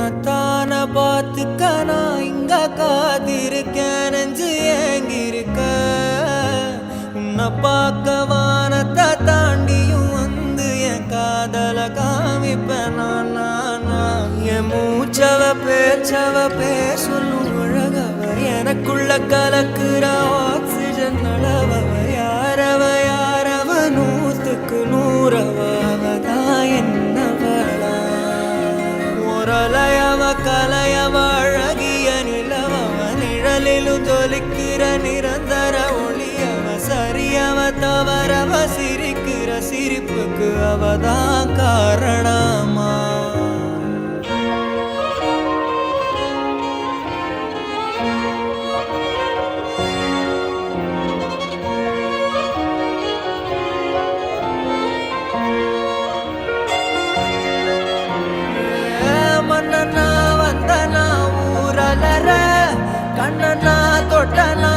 உன்னத்தான பார்த்துக்க நான் இங்க காத்திருக்கேன் நெஞ்சு ஏங்கிருக்க உன்னை பார்க்க வானத்தை தாண்டியும் வந்து என் காதல காமிப்பேன் நான் என் மூச்சவ பேர் சொல்லும் அழகவ எனக்குள்ள கலக்குற ஆக்சிஜன் அளவ யாரவ நூத்துக்கு நூறவ அவதான் என்னவளா முரலையவ கலையவ அழகிய நிலவவ நிழலிலும் தொலிக்கிற நிரந்தர ஒளியவ சரியவ தவறவ சிரிக்கிற சிரிப்புக்கு அவதான் காரணமா கண்ணனா தொட்டனா